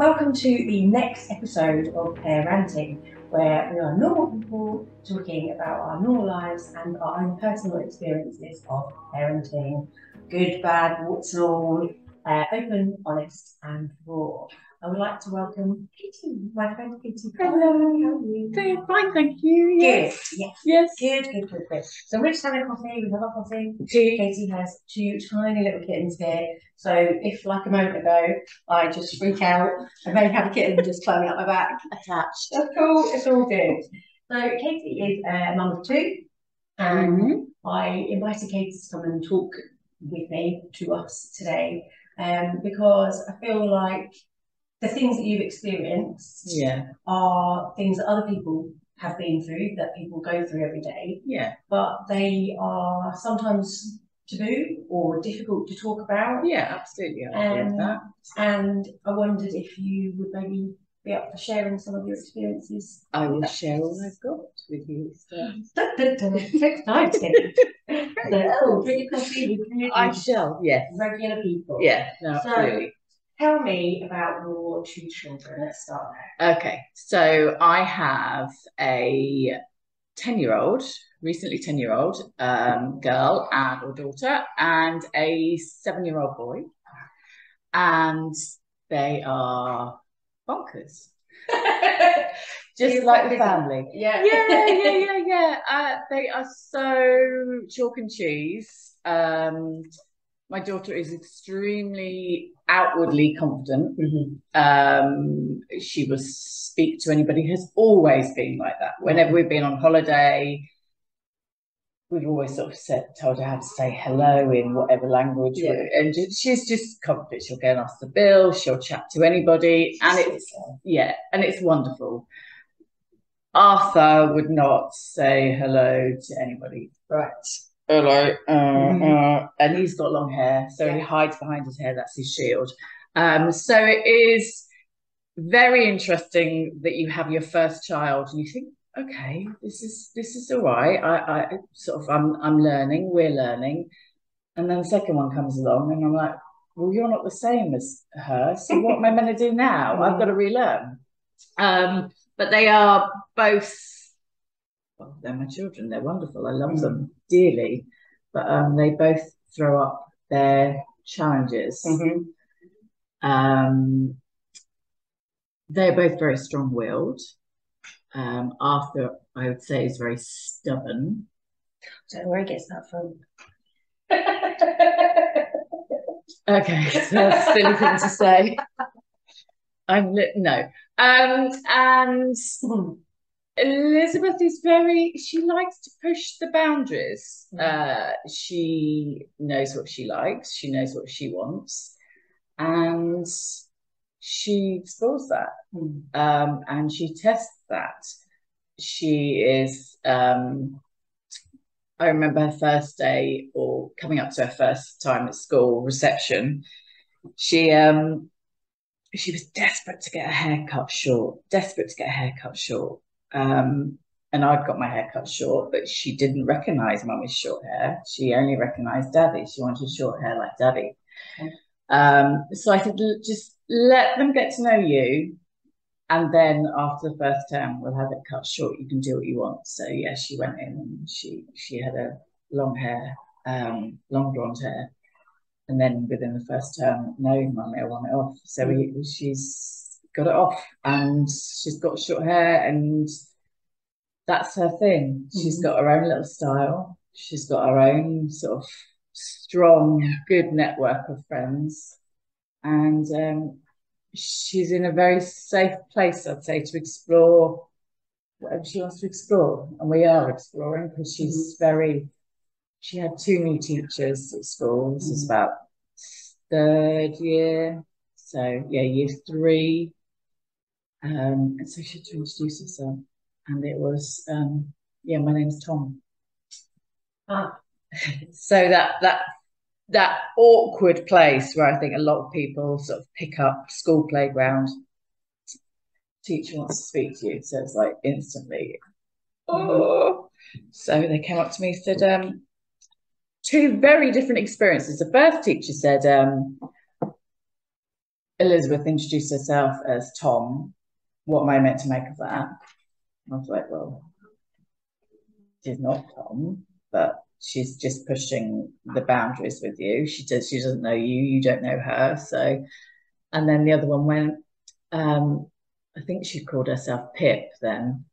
Welcome to the next episode of paRANTing, where we are normal people talking about our normal lives and our own personal experiences of parenting. Good, bad, warts and all, open, honest and raw. I would like to welcome Katy, my friend Katy. Hello. How are you? Doing fine, thank you. Yes. Good. Yes. Good. So we're just having a coffee. We have a coffee. Tea. Katy has two tiny little kittens here. So if, like a moment ago, I just freak out, I may have a kitten just climbing up my back attached. That's cool. It's all good. So Katy is a mum of two, and I invited Katy to come and talk with me to us today, because I feel like the things that you've experienced are things that other people have been through, that people go through every day. Yeah. But they are sometimes taboo or difficult to talk about. Yeah, absolutely. I agree with that. And I wondered if you would maybe be up for sharing some of your experiences. I will share all I've got with you. It's exciting. So, drink your coffee with I shall, yes. Regular people. Yeah, no, absolutely. Tell me about your two children. Let's start there. Okay, so I have a 10-year-old, recently 10-year-old girl or daughter, and a 7-year-old boy. And they are bonkers. Just like the family. Yeah. They are so chalk and cheese. My daughter is extremely outwardly confident. She will speak to anybody, has always been like that. Whenever we've been on holiday, we've always sort of told her how to say hello in whatever language. And she's just confident. She'll go and ask the bill, she'll chat to anybody, and it's wonderful. Arthur would not say hello to anybody. Right. Hello. And he's got long hair, so he hides behind his hair. That's his shield. So it is very interesting that you have your first child and you think, okay, this is all right. I'm learning, we're learning. And then the second one comes along and I'm like, well, you're not the same as her, so what am I meant to do now? I've got to relearn. But they are both, well, they're my children. They're wonderful. I love them dearly. But they both throw up their challenges. They're both very strong-willed. Arthur, I would say, is very stubborn. I don't know where he gets that from. Okay, so that's a silly thing to say. And Elizabeth is she likes to push the boundaries. She knows what she likes, she knows what she wants, and she explores that. And she tests that. She is I remember her first day, or coming up to her first time at school, reception, she was desperate to get her hair cut short. And I'd got my hair cut short, but she didn't recognise Mummy's short hair. She only recognised Daddy. She wanted short hair like Daddy. So I said, just let them get to know you, and then after the first term, we'll have it cut short. You can do what you want. So yeah, she went in and she had a long blonde hair. And then within the first term, no, Mummy, I want it off. So she's got it off, and she's got short hair, and that's her thing. She's got her own little style. She's got her own sort of strong, good network of friends. And she's in a very safe place, I'd say, to explore whatever she wants to explore. And we are exploring, because she had 2 new teachers at school. This is about 3rd year. So yeah, year 3. And so she had to introduce herself. And it was, my name's Tom. So that awkward place where I think a lot of people sort of pick up school playground, teacher wants to speak to you. So it's like instantly, oh. So they came up to me and said, 2 very different experiences. The first teacher said, Elizabeth introduced herself as Tom. What am I meant to make of that? I was like, well, she's not Tom, but she's just pushing the boundaries with you. She doesn't know you, you don't know her. So, and then the other one went, I think she called herself Pip then.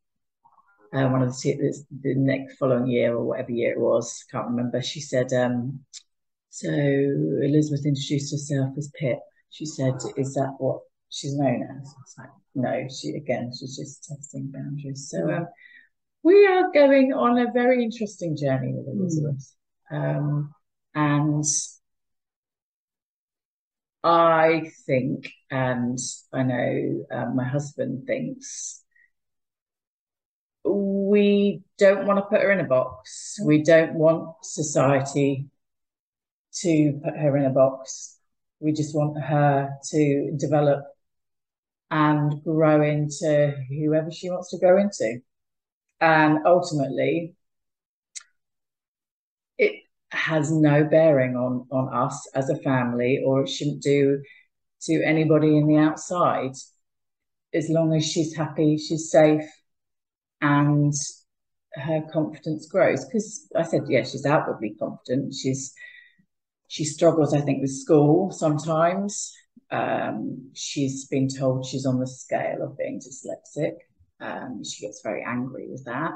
One of the next following year or whatever year it was, can't remember. She said, so Elizabeth introduced herself as Pip. She said, is that what she's known as? I was like, no, she's just testing boundaries. So we are going on a very interesting journey with Elizabeth. And I think, and I know my husband thinks, we don't want to put her in a box. We don't want society to put her in a box. We just want her to develop and grow into whoever she wants to grow into. And ultimately, it has no bearing on us as a family, or it shouldn't do to anybody in the outside. As long as she's happy, she's safe, and her confidence grows. Because I said, yeah, she's outwardly confident. She struggles, I think, with school sometimes. She's been told she's on the scale of being dyslexic. She gets very angry with that.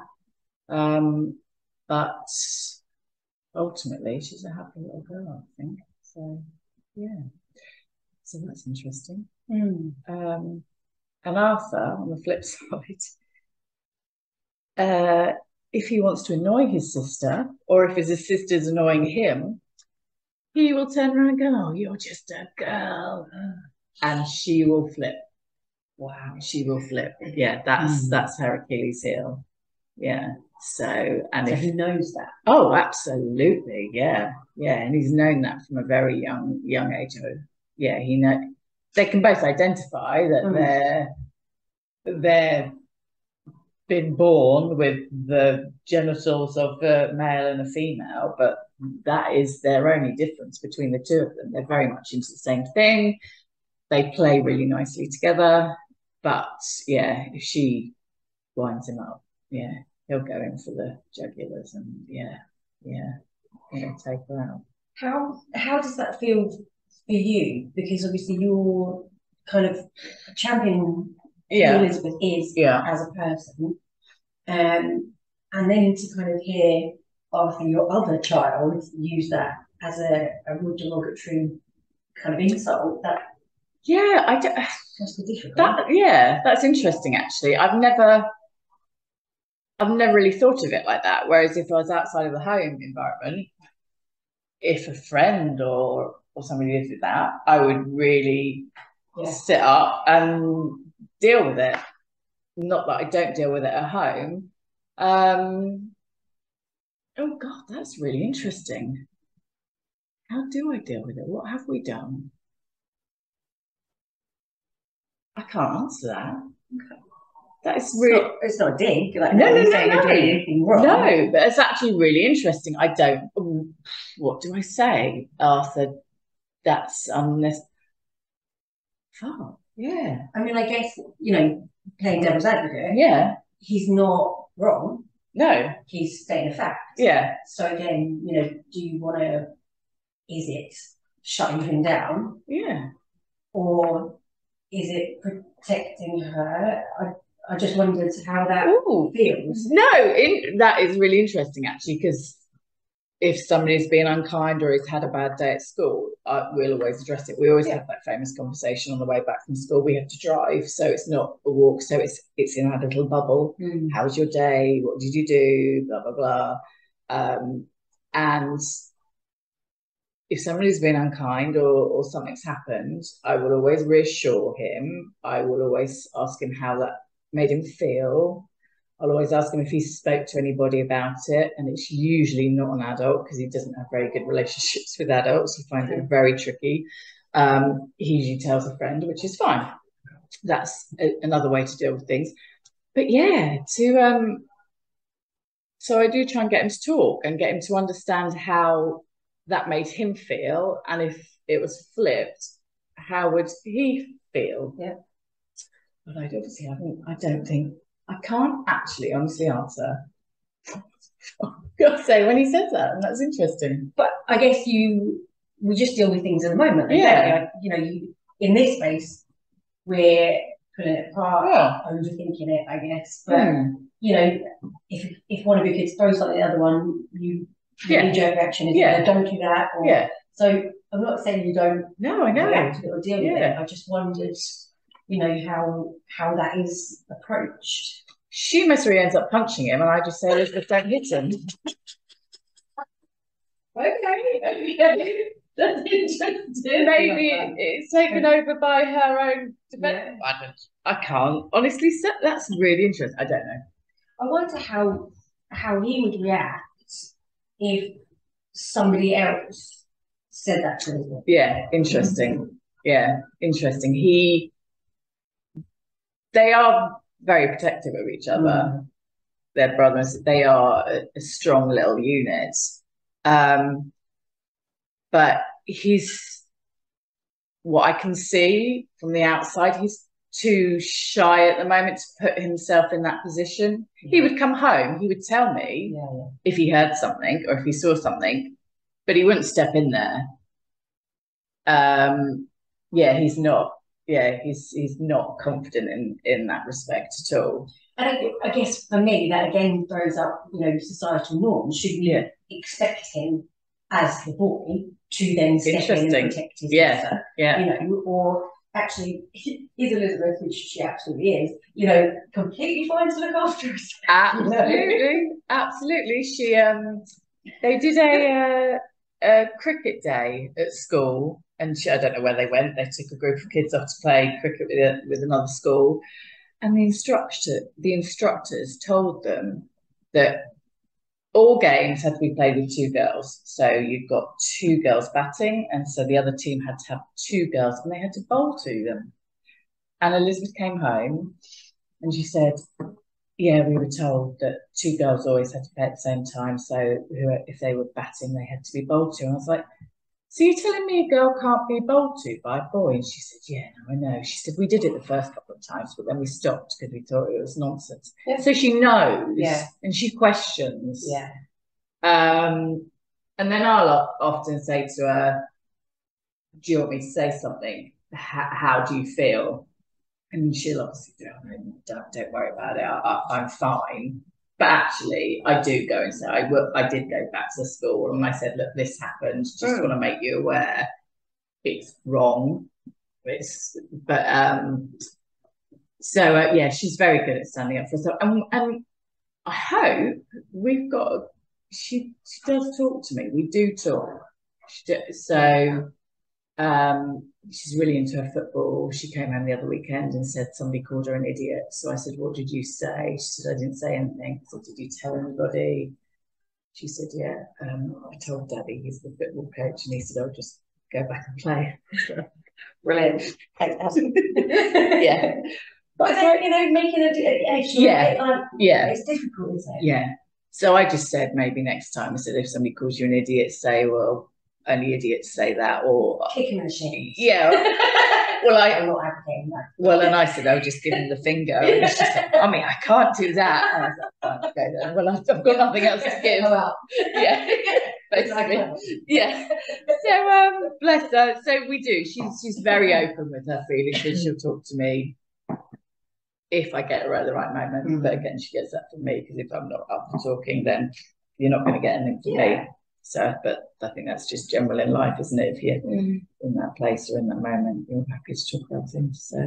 But ultimately, she's a happy little girl, I think. So, yeah. So that's interesting. And Arthur, on the flip side, if he wants to annoy his sister, or if his sister's annoying him, he will turn around and go, oh, you're just a girl. And she will flip. Wow. She will flip. Yeah, that's her Achilles heel. Yeah. So, and so he knows that. Oh, absolutely. Yeah. Yeah. And he's known that from a very young age. Yeah, he know they can both identify that they're been born with the genitals of a male and a female, but that is their only difference between the two of them. They're very much into the same thing. They play really nicely together. But yeah, if she winds him up, yeah, he'll go in for the jugulars and take her out. How does that feel for you? Because obviously you're kind of championing who Elizabeth is as a person. And then to kind of hear after your other child use that as a derogatory kind of insult, that's difficult. That's interesting actually. I've never really thought of it like that. Whereas if I was outside of the home environment, if a friend or somebody did that, I would really sit up and deal with it. Not that I don't deal with it at home. Oh God, that's really interesting. How do I deal with it? What have we done? I can't answer that. Okay. That's really. It's not a dig. Like, no. You're doing anything wrong. No, but it's actually really interesting. I don't. What do I say, Arthur? That's unless. Oh, yeah. I mean, I guess playing devil's advocate. Yeah. He's not wrong. No. He's stating a fact. Yeah. So again, do you want to? Is it shutting him down? Yeah. Or is it protecting her? I just wondered how that feels. No, that is really interesting actually, because if somebody's been unkind or has had a bad day at school, we'll always address it. We always have that famous conversation on the way back from school. We have to drive, so it's not a walk. So it's in our little bubble. How was your day? What did you do? Blah, blah, blah. And if somebody's been unkind or something's happened, I will always reassure him. I will always ask him how that made him feel. I'll always ask him if he spoke to anybody about it, and it's usually not an adult because he doesn't have very good relationships with adults. He finds it very tricky. He usually tells a friend, which is fine. That's another way to deal with things. But yeah, so I do try and get him to talk and get him to understand how that made him feel, and if it was flipped, how would he feel? Yeah. But I obviously haven't. I don't think I can't actually honestly answer. Gotta say when he says that, and that's interesting. But I guess we just deal with things in the moment. Yeah. You know, in this space, we're pulling it apart, overthinking it, I guess. But you know, if one of your kids throws something at the other one, your knee-jerk reaction is don't do that. Or, so I'm not saying you don't. No, I know. React to it or deal with it. I just wondered, you know, how that is approached. She mostly ends up punching him, and I just say, Elizabeth, don't hit him. Okay. That's interesting. Maybe it's taken over by her own defense. Yeah. I can't honestly say. That's really interesting. I don't know. I wonder how he would react if somebody else said that to him. Yeah, interesting. Yeah, interesting. They are very protective of each other. Their brothers. They are a strong little unit. But what I can see from the outside, he's too shy at the moment to put himself in that position. He would come home, he would tell me if he heard something or if he saw something, but he wouldn't step in there. He's not. Yeah, he's not confident in that respect at all. And I guess for me, that again throws up, you know, societal norms. Should we expect him as the boy to then step in and protect his sister? Yeah. You know, or actually, is Elizabeth, which she absolutely is, you know, completely fine to look after herself. Absolutely, absolutely. She they did a cricket day at school, and I don't know where they went. They took a group of kids off to play cricket with another school, and the instructors told them that all games had to be played with two girls. So you've got two girls batting, and so the other team had to have two girls, and they had to bowl to them. And Elizabeth came home, and she said, yeah, we were told that two girls always had to play at the same time, so if they were batting, they had to be bowled to. And I was like, so you're telling me a girl can't be bowled to by a boy? And she said, yeah, no, I know. She said, we did it the first couple of times, but then we stopped because we thought it was nonsense. Yeah. So she knows, and she questions. Yeah. And then I'll often say to her, do you want me to say something? How do you feel? And she'll obviously do, don't worry about it, I'm fine. But actually, I do go and say, I did go back to the school and I said, look, this happened. Just want to make you aware it's wrong. She's very good at standing up for herself. And I hope she does talk to me. We do talk. She's really into her football. She came home the other weekend and said somebody called her an idiot. So I said, what did you say? She said, I didn't say anything. I said, did you tell anybody? She said, yeah. I told Daddy, he's the football coach, and he said, I'll just go back and play. Brilliant. Yeah. But then, you know, making it's difficult, isn't it? Yeah. So I just said, maybe next time, I said, if somebody calls you an idiot, say, well, only idiots say that, or kick him in the shins. Yeah. Well, I'm not advocating that. Well, and I said, I'll just give him the finger. And she said, Mummy, I can't do that. And I was like, okay then. Well, I've got nothing else to give. Yeah. Basically. Yeah. So bless her. So we do. She's very open with her feelings, and she'll talk to me if I get her at the right moment. But again, she gets that from me, because if I'm not up for talking, then you're not going to get anything from me. So, but I think that's just general in life, isn't it? If you're in that place or in that moment, you're happy to talk about things. So,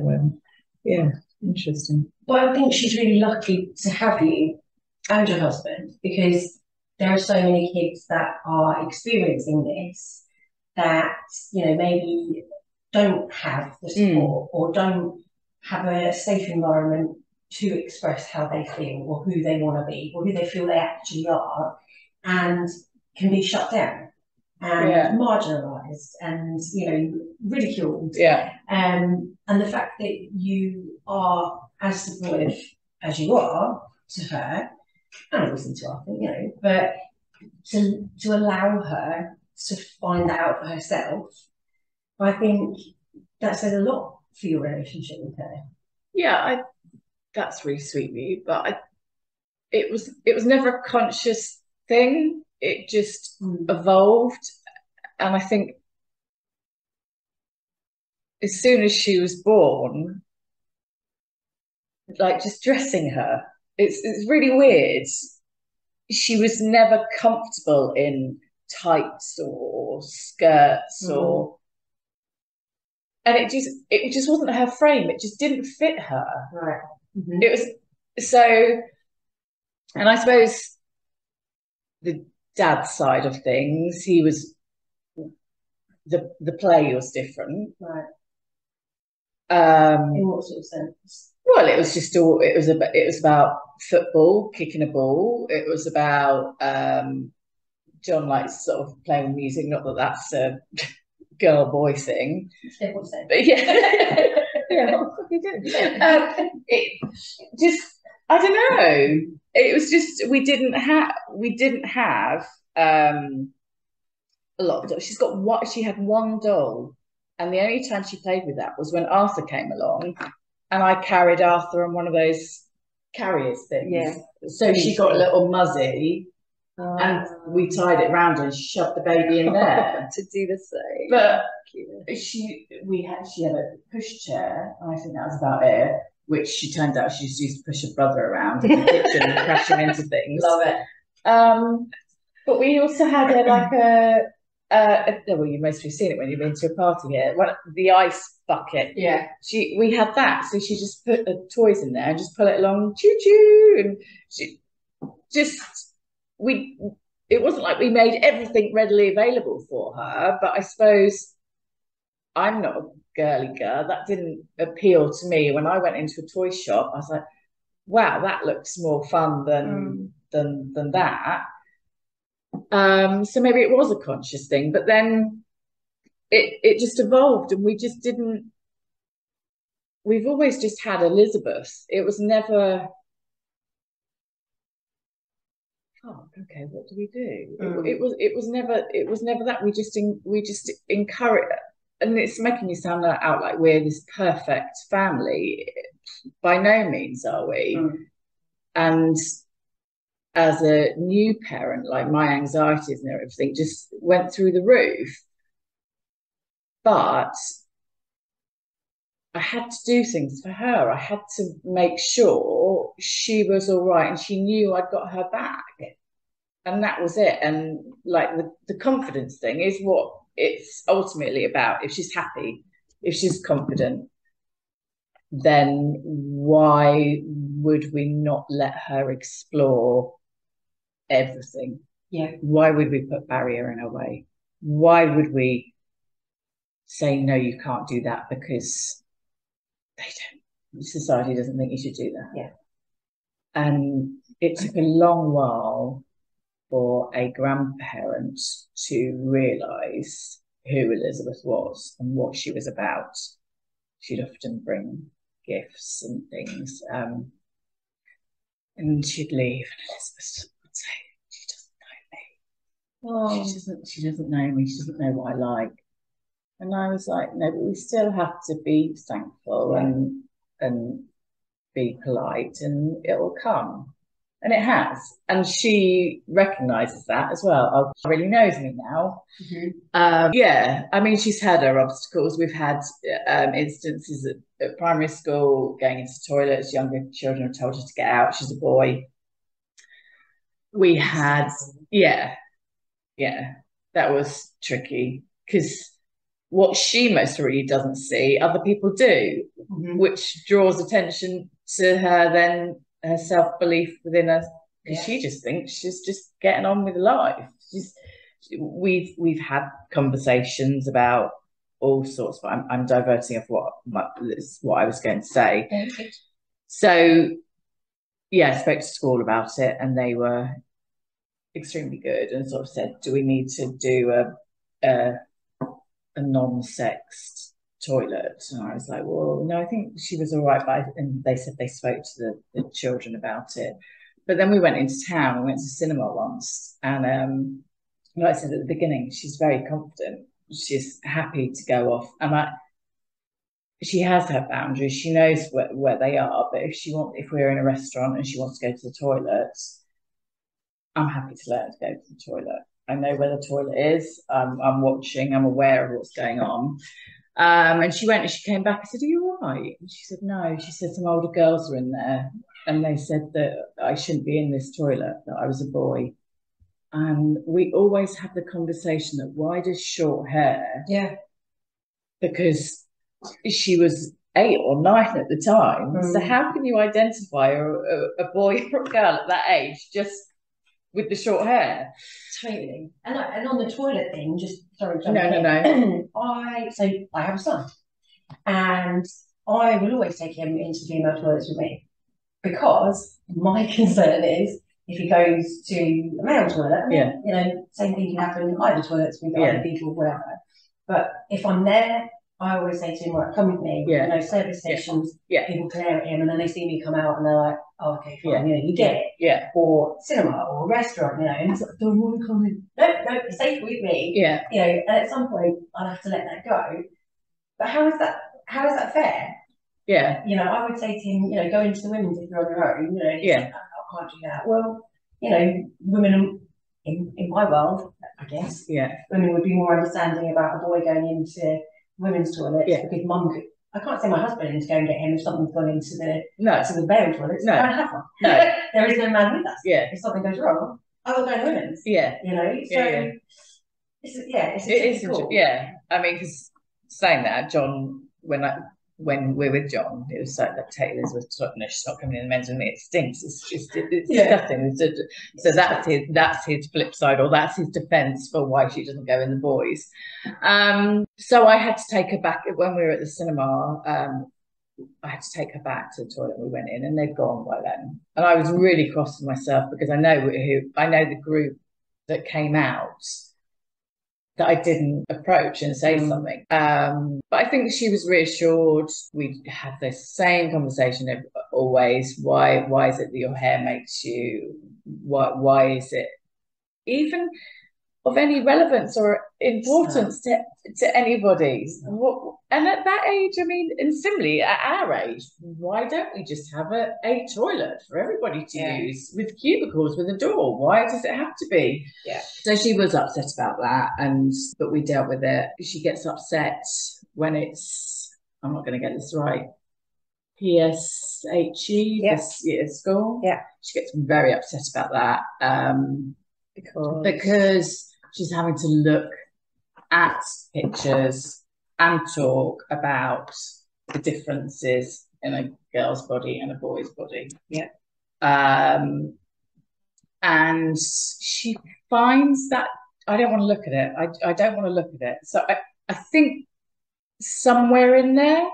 interesting. Well, I think she's really lucky to have you and your husband, because there are so many kids that are experiencing this that, you know, maybe don't have the support or don't have a safe environment to express how they feel or who they want to be or who they feel they actually are, and can be shut down and marginalised and, you know, ridiculed. Yeah. And the fact that you are as supportive as you are to her, and obviously to us, you know, but to allow her to find that out for herself, I think that says a lot for your relationship with her. Yeah, that's really sweet of you, but it was never a conscious thing. It just evolved, and I think as soon as she was born, like just dressing her, it's really weird. She was never comfortable in tights or skirts or, and it just wasn't her frame. It just didn't fit her. Right. It was so, and I suppose the dad side of things, he was the play was different. Right. In what sort of sense? Well, it was just all. It was about football, kicking a ball. It was about John likes sort of playing music. Not that that's a girl boy thing. But yeah, yeah. What are you doing? It just, I don't know. It was just we didn't have a lot of dolls. She had one doll, and the only time she played with that was when Arthur came along, and I carried Arthur on one of those carriers things. Yeah. So she got a little muzzy, and we tied it around and shoved the baby in there to do the same. But she had a pushchair, and I think that was about it. Which she turned out she just used to push her brother around in the kitchen and crash him into things. Love it. But we also had well, you must have seen it when you've been to a party here. The ice bucket. Yeah. We had that, so she just put the toys in there and just pull it along, choo choo, and she just it wasn't like we made everything readily available for her, but I suppose I'm not a girly girl. That didn't appeal to me. When I went into a toy shop, I was like, wow, that looks more fun than that. So maybe it was a conscious thing, but then it just evolved, and we've always just had Elizabeth. It was never, oh, okay, what do we do? It was never that. We just encourage, and it's making me sound out like we're this perfect family. By no means are we. And as a new parent, like my anxieties and everything just went through the roof. But I had to do things for her. I had to make sure she was all right and she knew I'd got her back. And that was it. And like the confidence thing is what it's ultimately about. If she's happy, if she's confident, then why would we not let her explore everything? Yeah. Why would we put barrier in her way? Why would we say, no, you can't do that because society doesn't think you should do that? Yeah. And it took a long while for a grandparent to realise who Elizabeth was and what she was about. She'd often bring gifts and things, and she'd leave, and Elizabeth would say, she doesn't know me. Oh. She doesn't know me. She doesn't know what I like. And I was like, no, but we still have to be thankful and be polite, and it'll come. And it has. And she recognises that as well. She really knows me now. Yeah, I mean, she's had her obstacles. We've had instances at primary school, going into toilets, younger children have told her to get out. She's a boy. We had, yeah, that was tricky, because what she most really doesn't see, other people do, which draws attention to her, then her self-belief within her, because she just thinks she's just getting on with life. We've had conversations about all sorts, but I'm diverting off what I was going to say. So yeah, I spoke to school about it, and they were extremely good and sort of said, do we need to do a non-sexed toilet? And I was like, well, no, I think she was all right. And they said they spoke to the children about it. But then we went into town. We went to cinema once, and like I said at the beginning, she's very confident. She's happy to go off, and she has her boundaries. She knows where they are. But if we're in a restaurant and she wants to go to the toilet, I'm happy to let her go to the toilet. I know where the toilet is. I'm watching. I'm aware of what's going on. And she went and she came back. I said, "Are you all right?" And she said, "No." She said, "Some older girls were in there and they said that I shouldn't be in this toilet, that I was a boy." And we always have the conversation that why does short hair? Yeah. Because she was 8 or 9 at the time. So how can you identify a boy or a girl at that age just with the short hair? Totally. And on the toilet thing, just sorry, no. I have a son, and I will always take him into female toilets with me because my concern is if he goes to a male toilet, you know, same thing can happen in either toilets with other people, whatever. But if I'm there, I always say to him, "Right, come with me." You know, service stations, people glare at him, and then they see me come out, and they're like, "Oh, okay, fine, you know, you get it." Or cinema or restaurant, you know, and it's like, "Don't want to come in." No, you're safe with me. You know, and at some point, I'll have to let that go. But how is that fair? You know, I would say to him, you know, go into the women's if you're on your own. You know, like, I can't do that. Well, you know, women in my world, I guess, women would be more understanding about a boy going into women's toilets because mum could. I can't say my husband to go and get him if something's gone into the to the male toilets. No, I don't have one. No, there is no man with us. If something goes wrong, I will go to women's. You know, so it's difficult. I mean, because saying that, John, when we're with John, it was like that Taylor's was no, she's not coming in the men's with me. It stinks. It's disgusting. So that's his flip side, or that's his defence for why she doesn't go in the boys. So I had to take her back when we were at the cinema. I had to take her back to the toilet. We went in, and they'd gone by then, and I was really cross with myself because I know the group that came out that I didn't approach and say something. But I think she was reassured. We had the same conversation always. Why is it that your hair makes you? Why is it even of any relevance or importance to anybody? And at that age, I mean, and similarly at our age, why don't we just have a toilet for everybody to use with cubicles with a door? Why does it have to be? So she was upset about that, but we dealt with it. She gets upset when it's, I'm not going to get this right, PSHE, this school. She gets very upset about that because she's having to look at pictures and talk about the differences in a girl's body and a boy's body. And she finds that I don't want to look at it. I don't want to look at it. So I think somewhere in there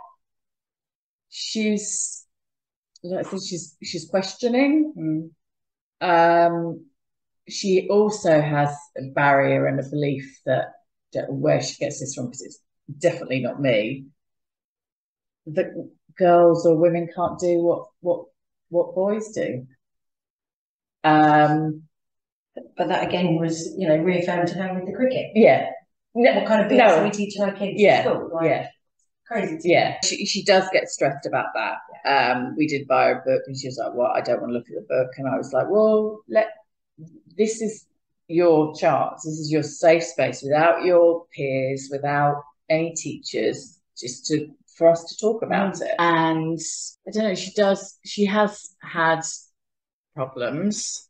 she's questioning. She also has a barrier and a belief that where she gets this from, because it's definitely not me, that girls or women can't do what boys do. But that again was, you know, reaffirmed to her with the cricket. What kind of bits are we teaching our kids at school? Like, crazy. She does get stressed about that. We did buy her a book, and she was like, "Well, I don't want to look at the book." And I was like, "Well, this is your chance. This is your safe space without your peers, without any teachers, just for us to talk about it." And I don't know, she has had problems.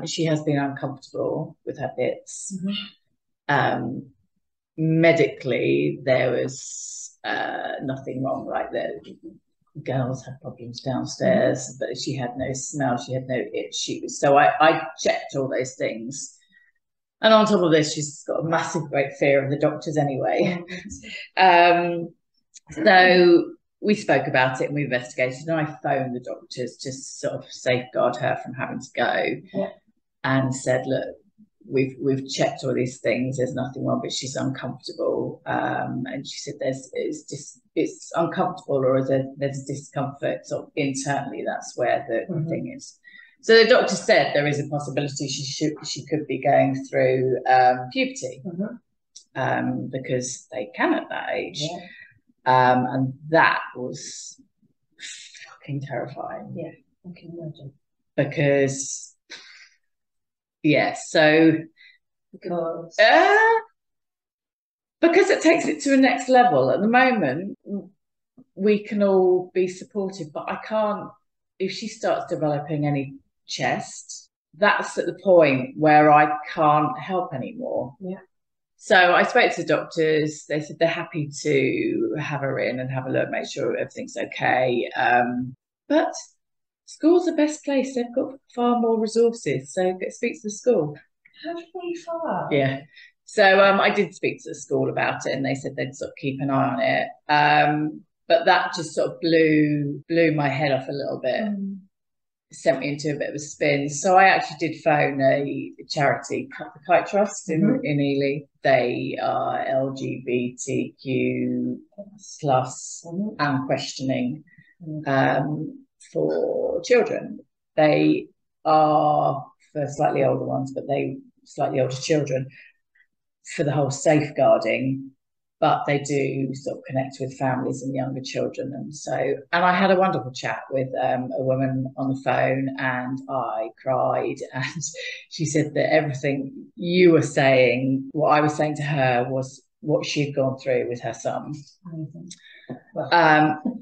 She has been uncomfortable with her bits. Medically, there was nothing wrong. Like the girls had problems downstairs, but she had no smell, she had no issues. So I checked all those things. And on top of this, she's got a massive, great fear of the doctors anyway. So we spoke about it and we investigated, and I phoned the doctors to sort of safeguard her from having to go, and said, "Look, we've checked all these things. There's nothing wrong, but she's uncomfortable." And she said, "It's uncomfortable, or there's discomfort sort of internally. That's where the thing is." So the doctor said there is a possibility she could be going through puberty, because they can at that age. And that was fucking terrifying. Yeah, I can imagine. Because, yeah, so Because it takes it to a next level. At the moment, we can all be supportive, but I can't, if she starts developing any chest, that's at the point where I can't help anymore. Yeah. So I spoke to the doctors. They said they're happy to have her in and have a look, make sure everything's okay. But school's the best place. They've got far more resources. So speak to the school. How really far? Yeah. So I did speak to the school about it, and they said they'd sort of keep an eye on it. But that just sort of blew my head off a little bit. Sent me into a bit of a spin. So I actually did phone a charity, the Kite Trust in Ely. They are LGBTQ plus and questioning for children. They are for slightly older ones, but they slightly older children for the whole safeguarding. But they do sort of connect with families and younger children. And I had a wonderful chat with a woman on the phone, and I cried. And she said that everything you were saying, what I was saying to her, was what she'd gone through with her son. Amazing. Well,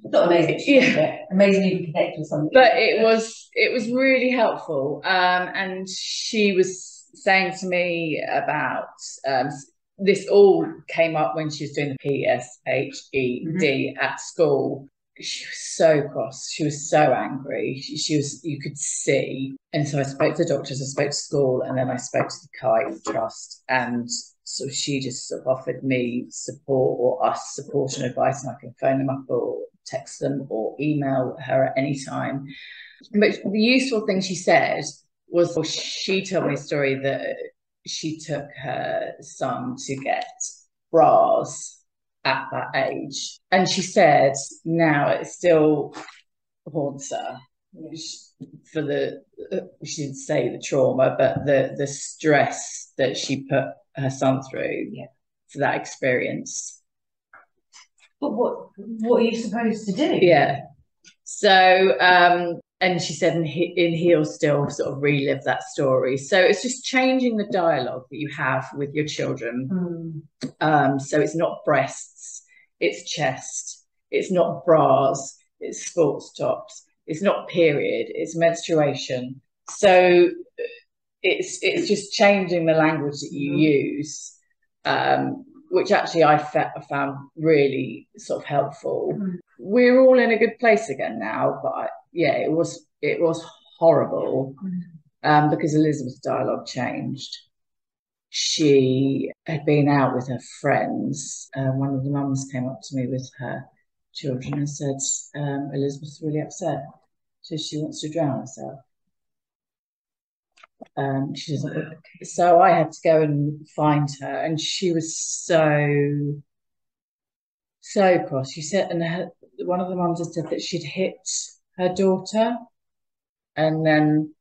not amazing. Yeah, amazing you can connect with somebody. But it was really helpful. And she was saying to me about this all came up when she was doing the PSHED at school. She was so cross. She was so angry. She was, you could see. And so I spoke to the doctors, I spoke to school, and then I spoke to the Kite Trust. And so she just sort of offered me support, or us support and advice, and I can phone them up or text them or email her at any time. But the useful thing she said was, well, she told me a story that she took her son to get bras at that age. And she said now it still haunts her for the, she didn't say the trauma, but the stress that she put her son through for that experience. But what are you supposed to do? Yeah. So, and she said, and he'll still sort of relive that story. So it's just changing the dialogue that you have with your children. So it's not breasts, it's chest. It's not bras, it's sports tops. It's not period, it's menstruation. So it's just changing the language that you use, which actually I found really sort of helpful. We're all in a good place again now, but it was horrible because Elizabeth's dialogue changed. She had been out with her friends. One of the mums came up to me with her children and said, Elizabeth's really upset. So she wants to drown herself. She doesn't. So I had to go and find her, and she was so cross. She said, and one of the mums had said that she'd hit her daughter, and then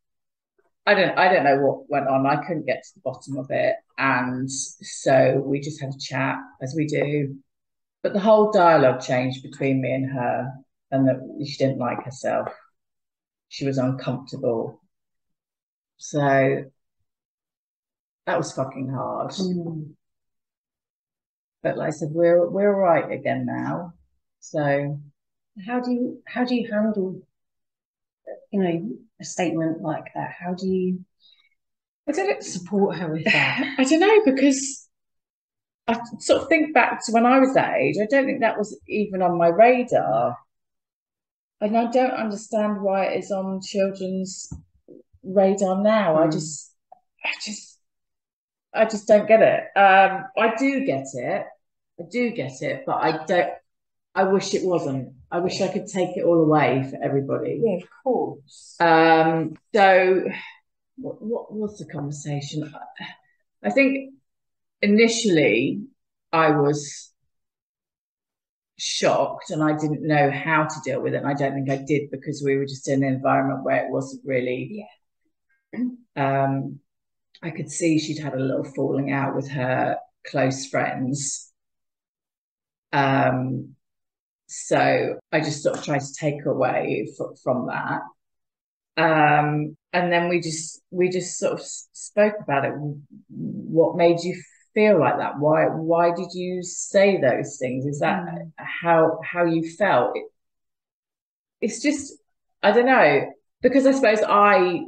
I don't know what went on. I couldn't get to the bottom of it, and so we just had a chat, as we do. But the whole dialogue changed between me and her, and that she didn't like herself. She was uncomfortable. So that was fucking hard. But like I said, we're all right again now. So how do you handle, a statement like that? How do you support her with that? I don't know, because I sort of think back to when I was that age. I don't think that was even on my radar. And I don't understand why it is on children's radar now. I just don't get it. I do get it, but I wish it wasn't. I wish I could take it all away for everybody. Yeah, of course. So what was the conversation? I think initially I was shocked and I didn't know how to deal with it. And I don't think I did, because we were just in an environment where it wasn't really. I could see she'd had a little falling out with her close friends. So I just sort of tried to take her away from that. And then we just sort of spoke about it. What made you feel like that? Why did you say those things? Is that how you felt? It's just, I don't know, because I suppose I,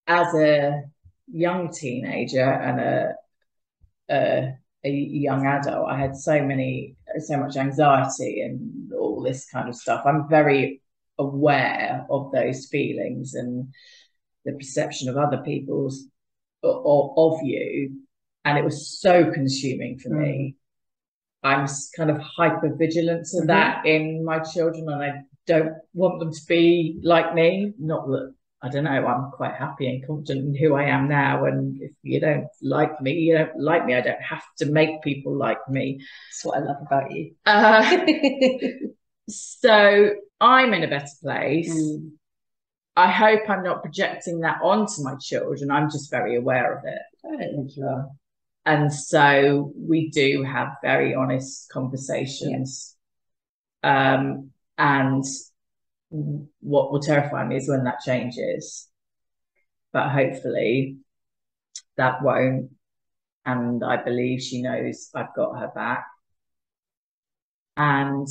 as a young teenager and a young adult, I had so much anxiety and all this kind of stuff. I'm very aware of those feelings and the perception of other people's of you, and it was so consuming for me. I'm kind of hyper vigilant to that in my children, and I don't want them to be like me. Not that, I don't know, I'm quite happy and confident in who I am now, and if you don't like me, you don't like me. I don't have to make people like me. That's what I love about you. So I'm in a better place. I hope I'm not projecting that onto my children. I'm just very aware of it. I don't think you are. And so we do have very honest conversations. And what will terrify me is when that changes. But hopefully that won't. And I believe she knows I've got her back. And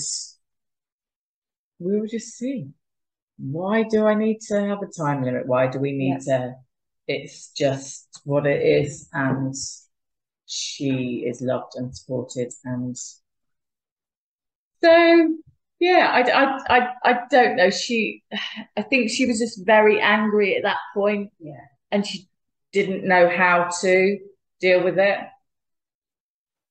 we will just see. Why do I need to have a time limit? Why do we need to? It's just what it is. And she is loved and supported. And so, yeah, I don't know. I think she was just very angry at that point. Yeah. And she didn't know how to deal with it.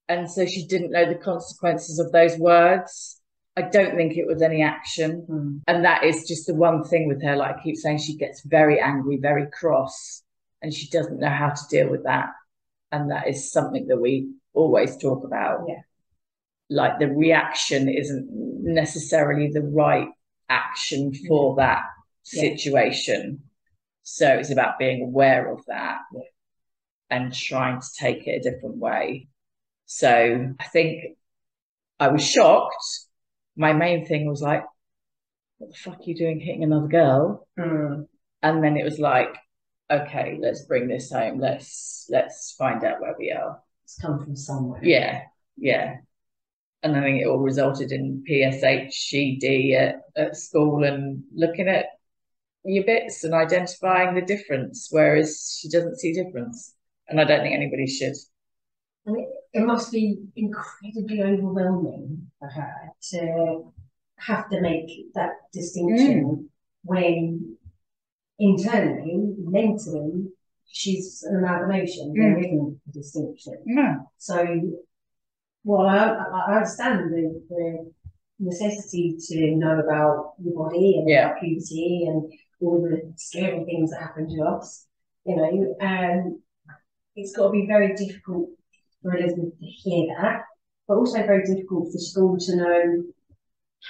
And so she didn't know the consequences of those words. I don't think it was any action. And that is just the one thing with her. Like I keep saying, she gets very angry, very cross, and she doesn't know how to deal with that. And that is something that we always talk about. Yeah. Like the reaction isn't necessarily the right action for that situation. So it's about being aware of that and trying to take it a different way. So I think I was shocked. My main thing was like, what the fuck are you doing hitting another girl? And then it was like, okay, let's bring this home. Let's find out where we are. It's come from somewhere. Yeah. And I think it all resulted in PSHED at school and looking at your bits and identifying the difference, whereas she doesn't see difference. And I don't think anybody should. I mean, it must be incredibly overwhelming for her to have to make that distinction when internally, mentally, she's an amalgamation. There isn't a distinction. No. So, well, I understand the necessity to know about your body and about puberty and all the scary things that happen to us. You know, it's got to be very difficult for Elizabeth to hear that, but also very difficult for school to know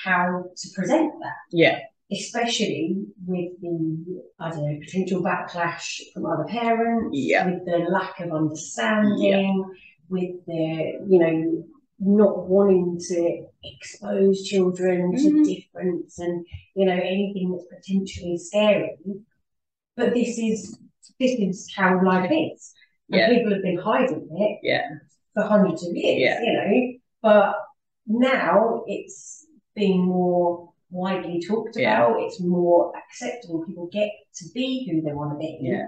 how to present that. Yeah. Especially with the, I don't know, potential backlash from other parents, with the lack of understanding, with the, you know, not wanting to expose children to difference and, you know, anything that's potentially scary. But this is how life is. And people have been hiding it for hundreds of years, you know. But now it's being more widely talked about. It's more acceptable. People get to be who they want to be. Yeah.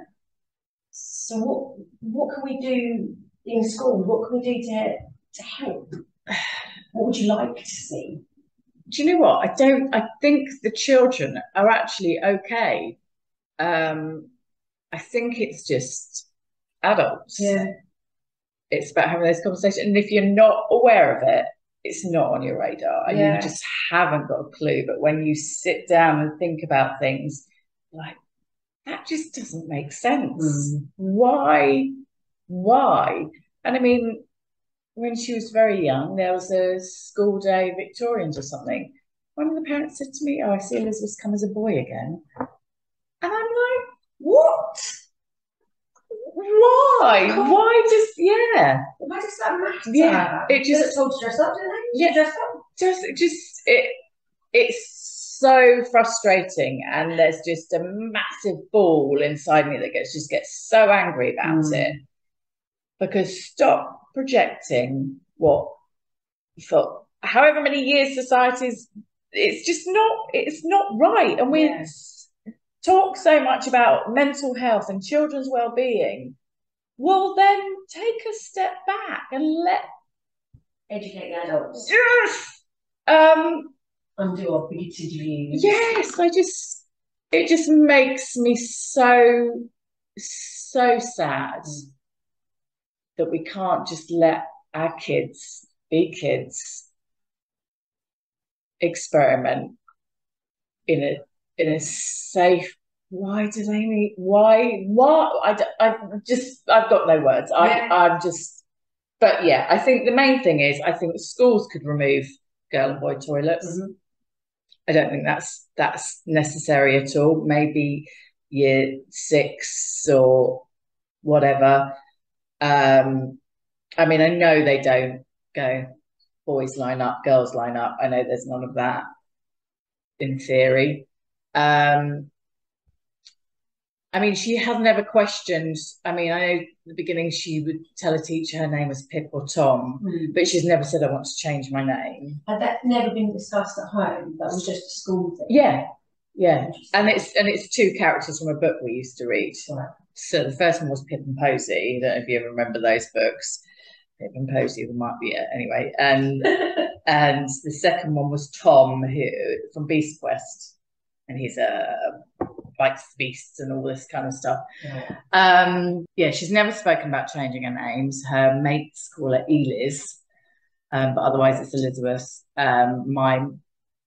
So what can we do in school? What can we do to help? What would you like to see? Do you know what? I think the children are actually okay. I think it's just adults. Yeah. It's about having those conversations. And if you're not aware of it, it's not on your radar and you just haven't got a clue. But when you sit down and think about things, like, that just doesn't make sense. Why? And I mean, when she was very young, there was a school day Victorians or something. One of the parents said to me, "Oh, I see Elizabeth's come as a boy again." And I'm like, what? Why? God. Why just, Why does that matter? Yeah, it just told to dress up, didn't they? Dress up. it's so frustrating, and there's just a massive ball inside me that gets so angry about it, because stop projecting what for however many years society's, it's not right. And we talk so much about mental health and children's well-being. Well, then take a step back and educate the adults. Yes. Undo our bigoted views. Yes, it just makes me so sad that we can't just let our kids be kids, experiment in a safe. Why do they need? Why? What? I've got no words. But yeah, I think the main thing is, I think schools could remove girl and boy toilets. I don't think that's necessary at all. Maybe year 6 or whatever. I mean, I know they don't go boys line up, girls line up. I know there's none of that in theory. I mean, she has never questioned. I mean, I know at the beginning she would tell a teacher her name was Pip or Tom, but she's never said, I want to change my name. Had that never been discussed at home? That was just a school thing? Yeah. And it's 2 characters from a book we used to read. Right. So the first one was Pip and Posy. I don't know if you ever remember those books. Pip and Posy, there might be it anyway. And and the second one was Tom, who from Beast Quest, and he's fights beasts and all this kind of stuff. She's never spoken about changing her names. Her mates call her Eliz, but otherwise it's Elizabeth. My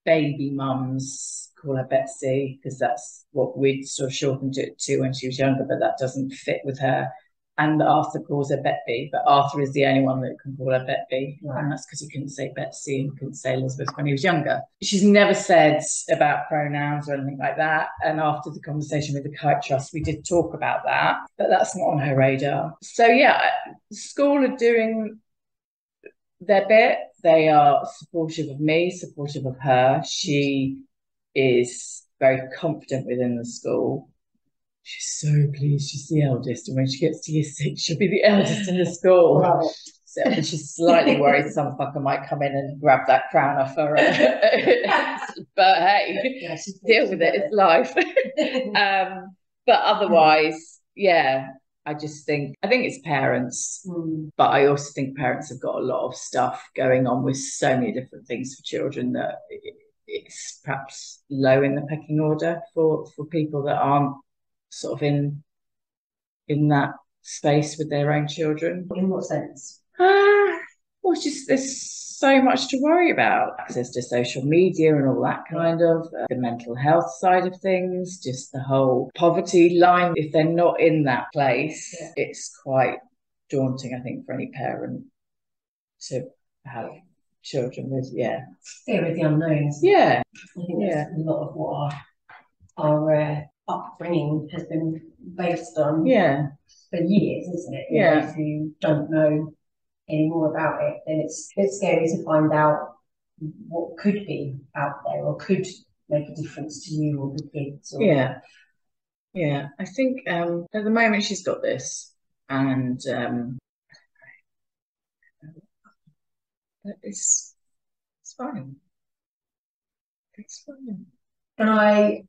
baby mums call her Betsy, because that's what we'd sort of shortened it to when she was younger, but that doesn't fit with her. And Arthur calls her Betby, but Arthur is the only one that can call her Betby. Right. And that's because he couldn't say Betsy and couldn't say Elizabeth when he was younger. She's never said about pronouns or anything like that. And after the conversation with the Kite Trust, we did talk about that, but that's not on her radar. So yeah, school are doing their bit. They are supportive of me, supportive of her. She is very confident within the school. She's so pleased she's the eldest, and when she gets to year 6, she'll be the eldest in the school. Wow. So, and she's slightly worried some fucker might come in and grab that crown off her. But hey, deal with it. It's life. But otherwise, yeah, I think it's parents. But I also think parents have got a lot of stuff going on with so many different things for children that it's perhaps low in the pecking order for people that aren't sort of in that space with their own children. In what sense? Well, just there's so much to worry about. Access to social media and all that kind of the mental health side of things, just the whole poverty line. If they're not in that place, it's quite daunting, I think, for any parent to have children with fear of the unknown. I think that's a lot of what our upbringing has been based on for years, isn't it? Those who don't know any more about it, then it's scary to find out what could be out there or could make a difference to you or the kids. I think at the moment she's got this, and it's fine. It's fine. And I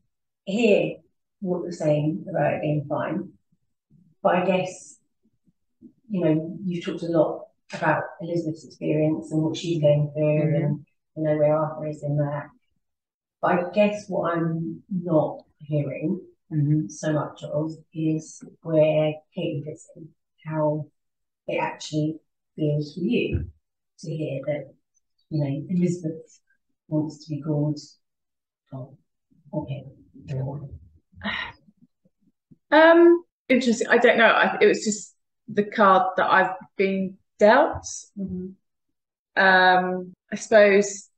hear what you're saying about it being fine, but I guess, you've talked a lot about Elizabeth's experience and what she's going through, and where Arthur is in that. But I guess what I'm not hearing so much of is where Katy fits in, how it actually feels for you to hear that, Elizabeth wants to be called Tom or him. Interesting. I don't know. It was just the card that I've been dealt. I suppose,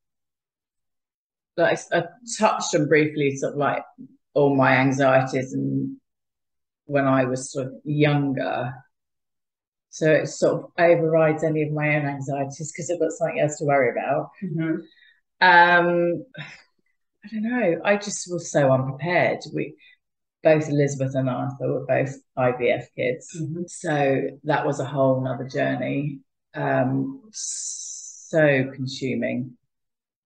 like I touched on briefly, sort of like all my anxieties and when I was sort of younger. So it sort of overrides any of my own anxieties because I've got something else to worry about. I don't know. I just was so unprepared. Both Elizabeth and Arthur were both IVF kids. So that was a whole nother journey. So consuming.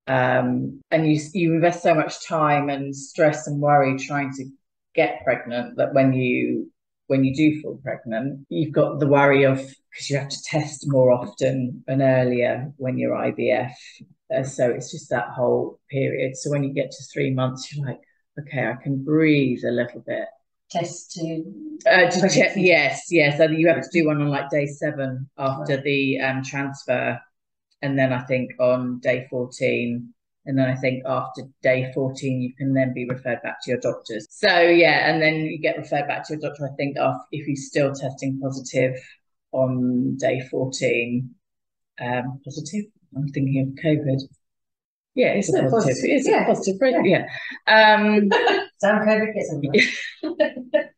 And you invest so much time and stress and worry trying to get pregnant that when you do fall pregnant, you've got the worry of, because you have to test more often and earlier when you're IVF. So it's just that whole period. So when you get to 3 months, you're like, okay, I can breathe a little bit. Test to check. Yes. So you have to do one on like day 7 after the transfer, and then I think on day 14, and then I think after day 14 you can then be referred back to your doctors. So yeah, and then you get referred back to your doctor, I think, if you're still testing positive on day 14. Positive? I'm thinking of COVID. Yeah, it's a positive. It's a positive. Yeah. Damn COVID gets everywhere.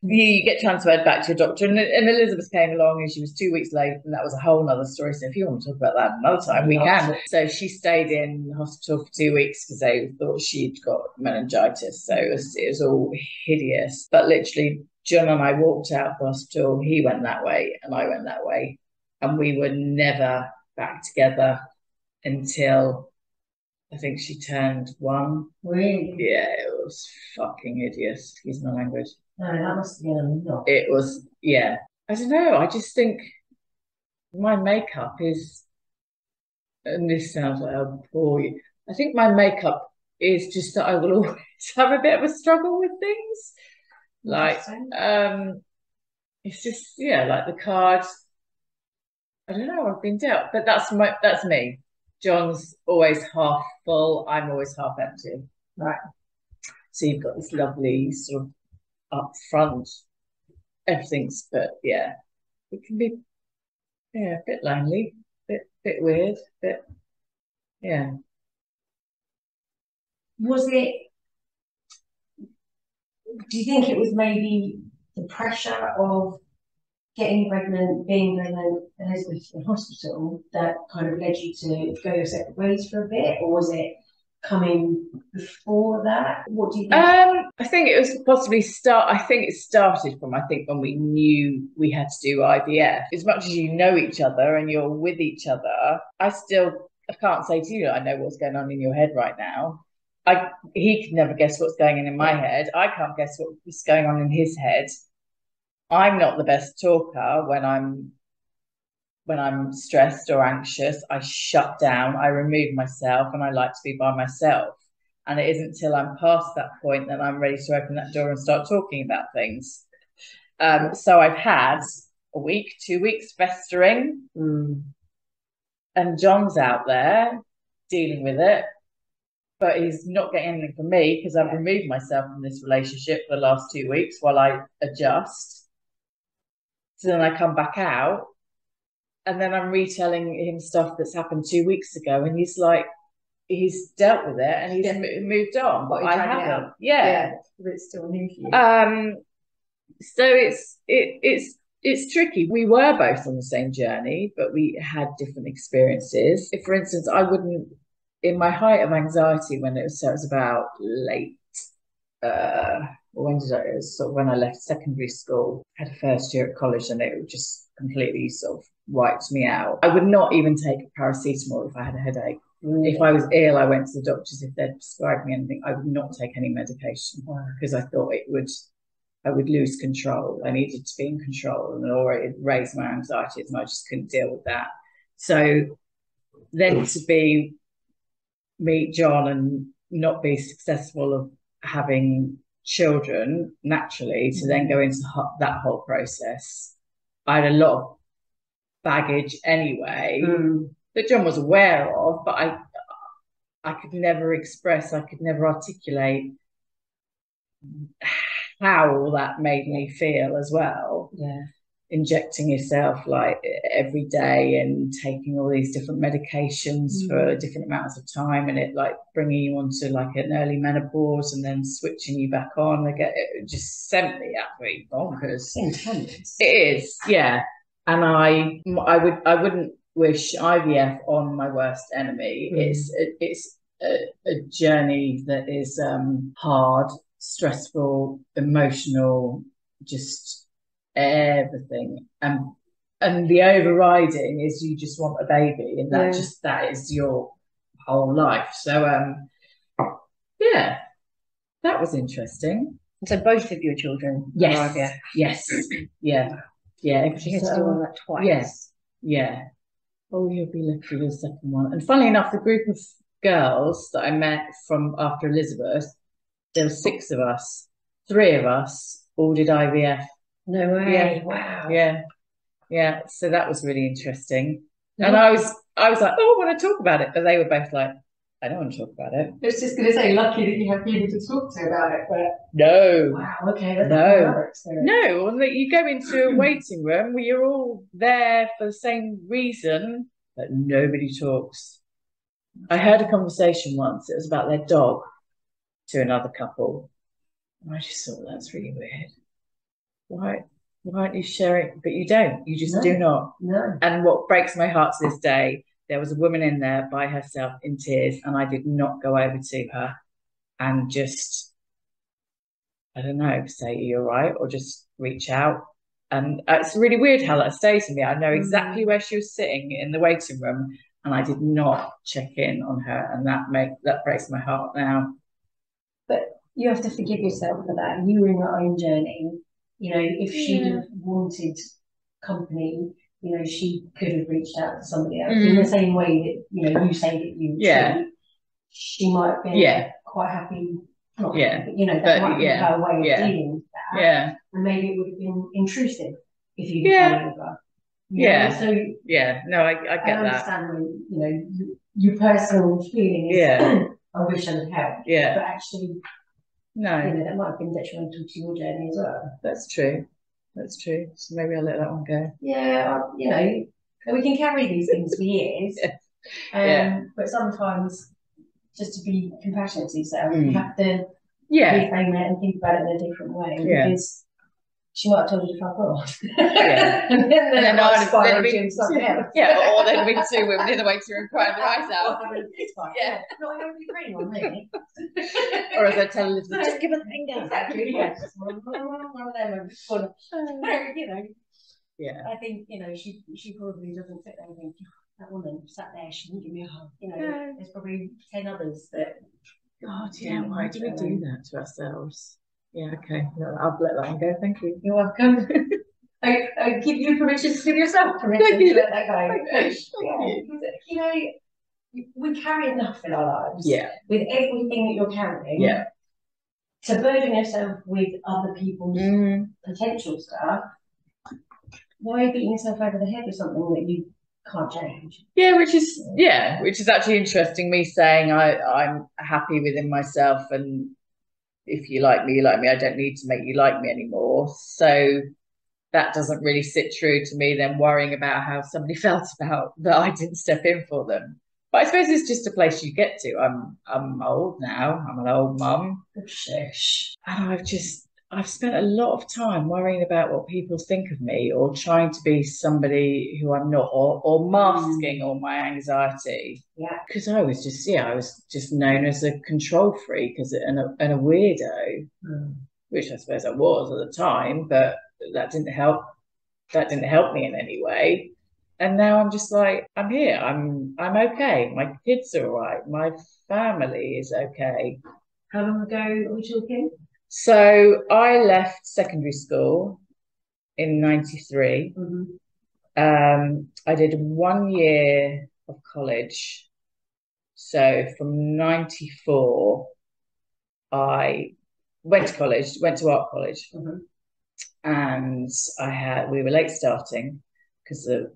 You get transferred back to your doctor, and Elizabeth came along and she was 2 weeks late, and that was a whole nother story. So if you want to talk about that another time, we can. So she stayed in hospital for 2 weeks because they thought she'd got meningitis. So it was all hideous. But literally, John and I walked out of the hospital. He went that way and I went that way, and we were never back together until I think she turned 1. Really? Yeah, it was fucking hideous. Excuse my language. No, that must have been a lot. It was, yeah. I don't know. I just think my makeup is, and this sounds like I'll bore you. I think my makeup is just that I will always have a bit of a struggle with things. Like, it's just, yeah, like the cards. I don't know. I've been dealt, but that's me. John's always half full. I'm always half empty. Right. So you've got this lovely sort of up front, everything's, but yeah, it can be, yeah, a bit lonely, bit weird, yeah. Was it, do you think it was maybe the pressure of getting pregnant, being pregnant, Elizabeth in hospital, that kind of led you to go your separate ways for a bit, or was it coming before that? What do you think? I think it was possibly I think it started from, when we knew we had to do IVF. As much as you know each other and you're with each other, I can't say to you that I know what's going on in your head right now. He can never guess what's going on in my head. I can't guess what's going on in his head. I'm not the best talker when I'm stressed or anxious. I shut down, I remove myself, and I like to be by myself. And it isn't until I'm past that point that I'm ready to open that door and start talking about things. So I've had a week, 2 weeks festering, and John's out there dealing with it, but he's not getting anything from me because I've removed myself from this relationship for the last 2 weeks while I adjust. So then I come back out, and then I'm retelling him stuff that's happened 2 weeks ago, and he's like, he's dealt with it and he's moved on, but I haven't. Yeah, but it's still new for you. So it's tricky. We were both on the same journey, but we had different experiences. If, for instance, I wouldn't, in my height of anxiety, when it was about late, when did it was sort of when I left secondary school, had a first year at college, and it just completely sort of wiped me out. I would not even take a paracetamol if I had a headache. If I was ill, I went to the doctors. If they'd prescribed me anything, I would not take any medication because I thought I would lose control. I needed to be in control, and it raised my anxiety, and I just couldn't deal with that. So then to meet John and not be successful of having children naturally, to then go into that whole process, I had a lot of baggage anyway that John was aware of, but I could never express, I could never articulate how that made me feel as well. Yeah. Injecting yourself like every day and taking all these different medications for different amounts of time, and it like bringing you onto like an early menopause and then switching you back on. It just sent me absolutely bonkers. Intense. It is, yeah. And I wouldn't wish IVF on my worst enemy. It's a journey that is hard, stressful, emotional, just everything. And the overriding is you just want a baby, and that is your whole life. So yeah, that was interesting. So both of your children? Yes. Yes. Yeah. Yeah. She had to do all that twice. Yes. Yeah. Oh, you'll be lucky with the second one. And funnily enough, the group of girls that I met from after Elizabeth, there were 6 of us. 3 of us all did IVF. No way. Yeah. Wow. Yeah. Yeah. So that was really interesting. And I was like, oh, I want to talk about it. But they were both like, I don't want to talk about it. I was just going to say, lucky that you have people to talk to about it, but no. Wow, okay, that's no. No, and that you go into a waiting room where you're all there for the same reason, but nobody talks. I heard a conversation once, it was about their dog to another couple. And I just thought, that's really weird. Why aren't you sharing? But you don't, you just do not. No. And what breaks my heart to this day, there was a woman in there by herself in tears, and I did not go over to her and just, I don't know, say you're right, or just reach out. And it's really weird how that stays with me. I know exactly where she was sitting in the waiting room, and I did not check in on her, and that breaks my heart now. But you have to forgive yourself for that. You were in your own journey. You know, if she wanted company, you know, she could have reached out to somebody else in the same way that, you know, you say that you treat. She might have been quite happy. Not happy, but, you know, that might be her way of dealing with that. Yeah. And maybe it would have been intrusive if you didn't over. So no, I get that. I understand when, you know, your personal feeling is I wish I had helped. But actually no. You know, that might have been detrimental to your journey as well. That's true. That's true. So maybe I'll let that one go. Yeah, you know, we can carry these things for years. But sometimes just to be compassionate to yourself, you have to reframe it and think about it in a different way. Because she might have told you to fuck off. and then I would have spiraled into something else. Or there'd been 2 women in the waiting room crying their eyes out. It's fine. Not having to be praying on me. Or as I tell Elizabeth, just give her the finger. Exactly. Just one of them. You know. Yeah. I think, you know, she probably doesn't sit there and think, that woman sat there, she didn't give me a hug. You know, there's probably 10 others that. God, why do we do that to ourselves? Yeah, okay. No, I'll let that one go. Thank you. You're welcome. I give you permission to give yourself permission to let that go. You know, we carry enough in our lives. With everything that you're carrying. To burden yourself with other people's potential stuff. Why are you beating yourself over the head with something that you can't change? Which is actually interesting. Me saying I'm happy within myself, and if you like me, you like me. I don't need to make you like me anymore. So that doesn't really sit true to me, then worrying about how somebody felt about that I didn't step in for them. But I suppose it's just a place you get to. I'm old now. I'm an old mum. And I've spent a lot of time worrying about what people think of me, or trying to be somebody who I'm not, or masking all my anxiety. Because I was just known as a control freak and a weirdo, which I suppose I was at the time, but that didn't help. That didn't help me in any way. And now I'm just like, I'm here. I'm okay. My kids are all right. My family is okay. How long ago are we talking? So I left secondary school in 93. I did 1 year of college. So from 94, I went to college, went to art college. And we were late starting because the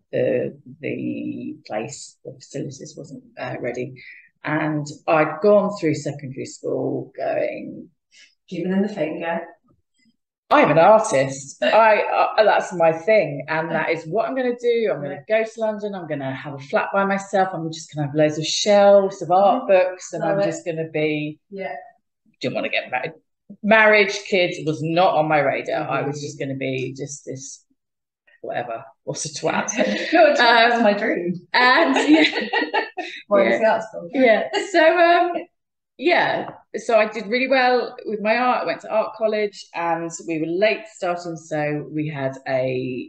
facilities wasn't ready. And I'd gone through secondary school going, giving them the finger. I'm an artist. That's my thing, and that is what I'm going to do. I'm going to go to London. I'm going to have a flat by myself. I'm just going to have loads of shelves of art books, and I'm just going to be. Didn't want to get married. Marriage, kids was not on my radar. I was just going to be just this whatever, what's a twat? That's my dream. And so I did really well with my art. I went to art college, and we were late starting, so we had a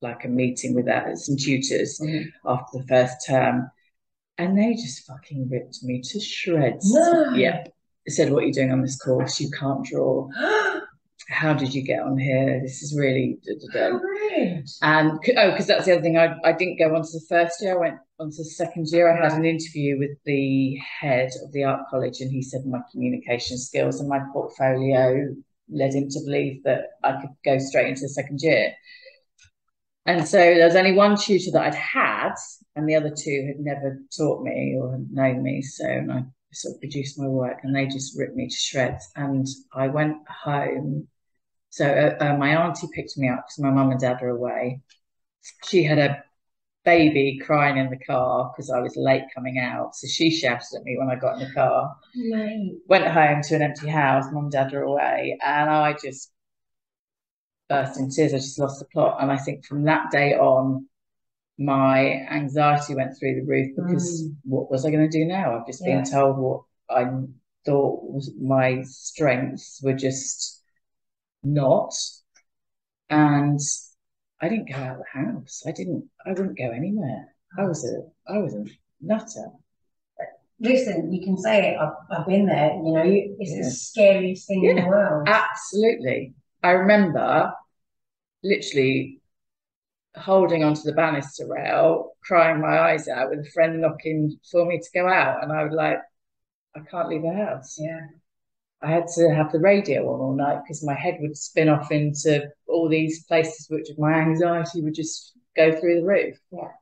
like a meeting with some tutors after the first term, and they just fucking ripped me to shreds. No. Yeah. They said, what are you doing on this course? You can't draw. How did you get on here? This is really and because that's the other thing. I didn't go on to the first year. I went on to the second year. I had an interview with the head of the art college, and he said my communication skills and my portfolio led him to believe that I could go straight into the second year. And so there was only one tutor that I'd had, and the other two had never taught me or had known me. So I sort of produced my work, and they just ripped me to shreds. And I went home. So my auntie picked me up because my mum and dad are away. She had a baby crying in the car because I was late coming out. So she shouted at me when I got in the car. Right. Went home to an empty house. Mum and dad are away. And I just burst into tears. I just lost the plot. And I think from that day on, my anxiety went through the roof because what was I going to do now? I've just been told what I thought was my strengths were just not. And I didn't go out of the house. I wouldn't go anywhere. I was a nutter. Listen, you can say it. I've been there. You know, it's the scariest thing in the world. Absolutely. I remember literally holding onto the banister rail, crying my eyes out with a friend knocking for me to go out, and I was like, I can't leave the house. Yeah. I had to have the radio on all night because my head would spin off into all these places which my anxiety would just go through the roof. Yeah.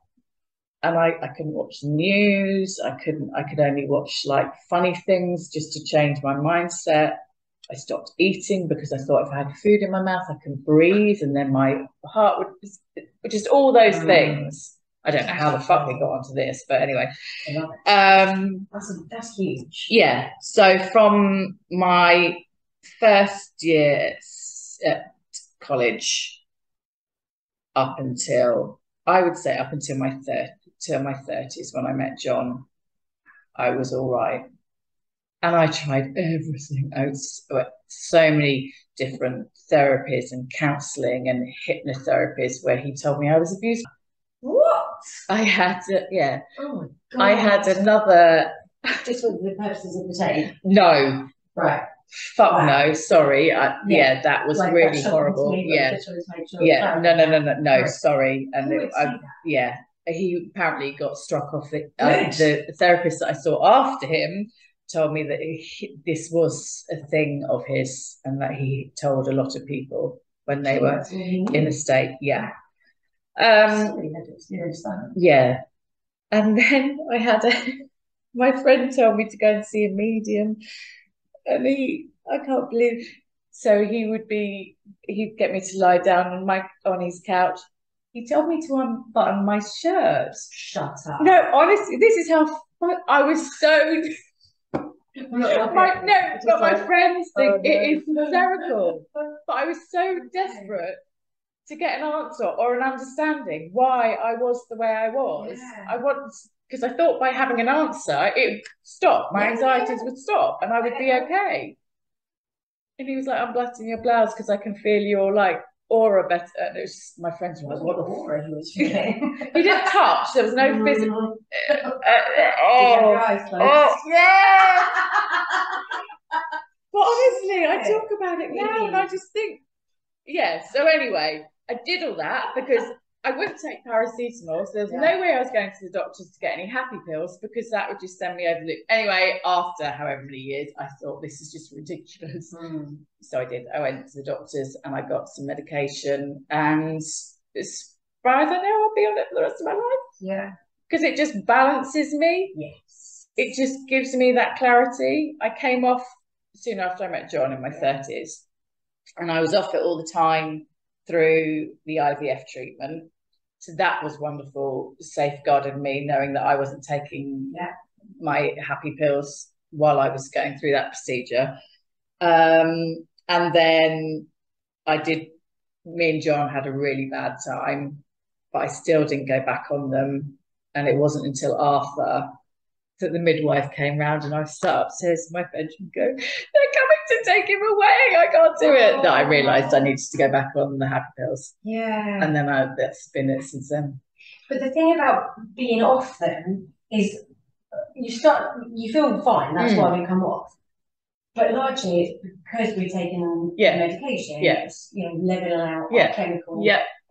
And I couldn't watch the news. I could only watch like funny things just to change my mindset. I stopped eating because I thought if I had food in my mouth, I couldn't breathe, and then my heart would just all those things. I don't know how the fuck we got onto this, but anyway. I love it. That's huge. Yeah. So from my first year at college up until my 30s when I met John, I was all right. And I tried everything. I was so many different therapies and counselling and hypnotherapies where he told me I was abused. What? I had to, Oh my God. I had another. Just for the purposes of the tape. No. Right. Fuck no. Sorry. That was like really horrible. No. Right. Sorry. And he apparently got struck off. The therapist that I saw after him told me that this was a thing of his, and that he told a lot of people when they were in the state. Yeah. Yeah. And then I had my friend told me to go and see a medium, and I can't believe. So he'd get me to lie down on his couch. He told me to unbutton my shirt. Shut up. No, honestly, this is how I was so. My friends think it is hysterical. But I was so desperate to get an answer or an understanding why I was the way I was. Because I thought by having an answer, it would stop. My anxieties would stop and I would be okay. And he was like, I'm buttoning your blouse because I can feel your like aura better. And it was just, my friends were like, what the aura he was feeling? He didn't touch. There was no physical. Yeah. But honestly, I talk about it now and I just think, so anyway, I did all that because I wouldn't take paracetamol, so there was no way I was going to the doctors to get any happy pills because that would just send me over the... Anyway, after however many years, I thought this is just ridiculous. So I did. I went to the doctors and I got some medication, and as far as I know, I'll be on it for the rest of my life. Yeah. Because it just balances me. Yes. It just gives me that clarity. I came off soon after I met John in my 30s, and I was off it all the time through the IVF treatment. So that was wonderful, safeguarded me knowing that I wasn't taking my happy pills while I was going through that procedure. And then I did me and John had a really bad time, but I still didn't go back on them. And it wasn't until after that the midwife came round and I sat upstairs in my bedroom and go, they're coming to take him away, I can't do it. That I realised I needed to go back on the happy pills. Yeah. And then that's been it since then. But the thing about being off them is you feel fine, that's why we come off. But largely it's because we're taking medication, it's, you know, leveling out our chemical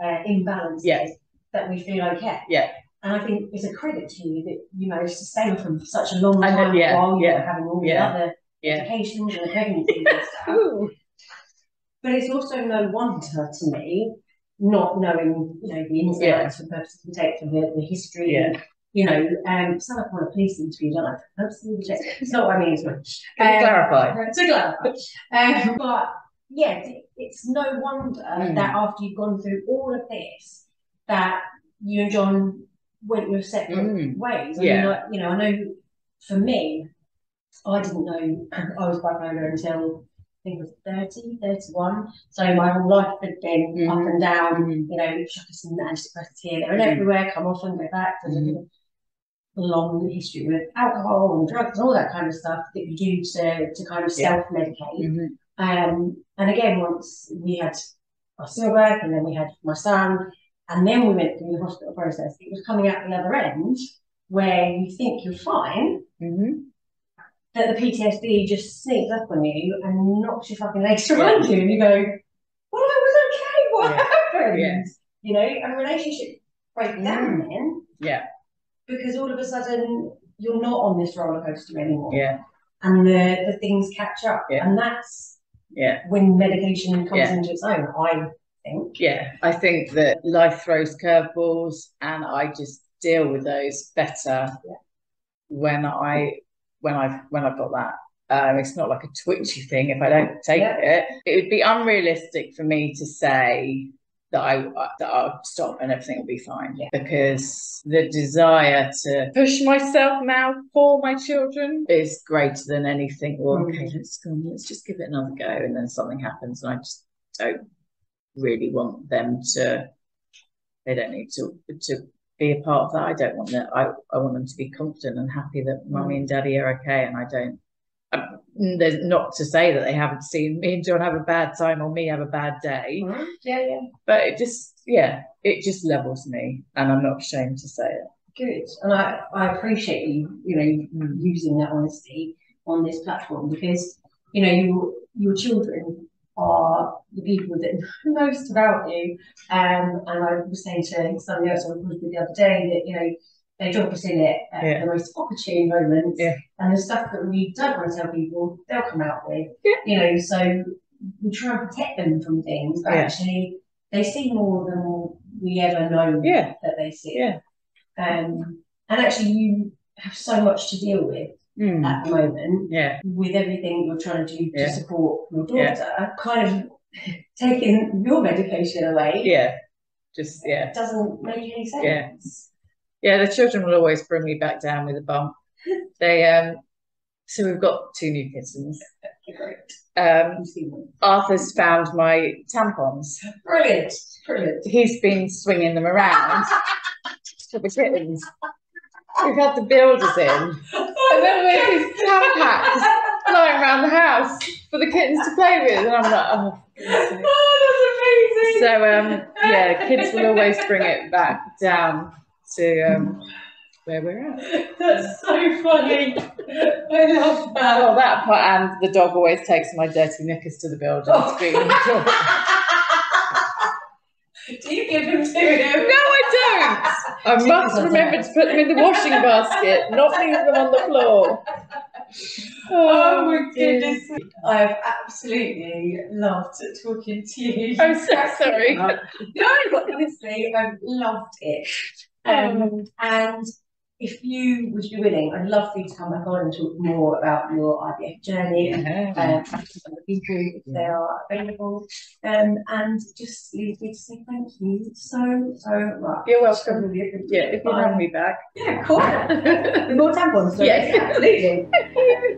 imbalances that we feel okay. Yeah. And I think it's a credit to you that you managed to stay off them for such a long time while you were having all the other medications and pregnancies and stuff. But it's also no wonder to me, not knowing, you know, the ins and outs for purposes of protection, the history, you know, some of my police interview, don't I? It's not what I mean as much. To clarify. But yeah, it's no wonder that after you've gone through all of this, that you and John went your separate ways. I mean, like, you know, I know for me, I didn't know I was bipolar until I think it was 30, 31. So my whole life had been up and down, you know, shockers and antidepressants here, there and everywhere, come off and go back. A long history with alcohol and drugs and all that kind of stuff that you do to kind of self-medicate. And again, once we had our stillbirth and then we had my son, and then we went through the hospital process, it was coming out the other end where you think you're fine, that the PTSD just sneaks up on you and knocks your fucking legs around you, and you go, well, I was okay, what happened? You know, and relationships break down then. Because all of a sudden you're not on this roller coaster anymore. And the things catch up. And that's when medication comes into its own, I think. I think that life throws curveballs and I just deal with those better when I've got that. It's not like a twitchy thing if I don't take it. It would be unrealistic for me to say that I'll stop and everything will be fine, because the desire to push myself now for my children is greater than anything. Well, okay, let's just give it another go, and then something happens and I just don't really want them to. They don't need to be a part of that. I don't want that. I want them to be confident and happy that mummy and daddy are okay, and I don't. There's not to say that they haven't seen me and John have a bad time or me have a bad day. But it just levels me, and I'm not ashamed to say it. Good, and I appreciate you, you know, using that honesty on this platform, because you know your children are the people that know most about you. And I was saying to somebody else on the other day that, you know, they drop us in it at the most opportune moments, and the stuff that we don't want to tell people, they'll come out with. You know, so we try and protect them from things, but actually they see more than we ever know that they see. And actually you have so much to deal with at the moment, with everything you're trying to do to support your daughter, kind of taking your medication away. Just doesn't make any sense. The children will always bring me back down with a bump. They so we've got 2 new kittens. Arthur's found my tampons. Brilliant. He's been swinging them around for the kittens. We've had the builders in, and then there's these tampons flying around the house for the kittens to play with, and I'm like, oh, that's amazing. So kids will always bring it back down to where we're at. That's so funny. I love that. Well, that part, and the dog always takes my dirty knickers to the builder and screaming. Do you give them to him? No, I don't. I must remember to put them in the washing basket, not leave them on the floor. Oh my goodness. I've absolutely loved talking to you. I'm so sorry. No, honestly, I've loved it. And if you would be willing, I'd love for you to come back on and talk more about your IVF journey and some of the people, if they are available. And just leave me to say thank you so much. You're welcome. If you have me back. Yeah, cool. With more tampons. Yes, absolutely.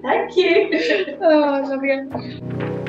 Thank you. Oh, I love you.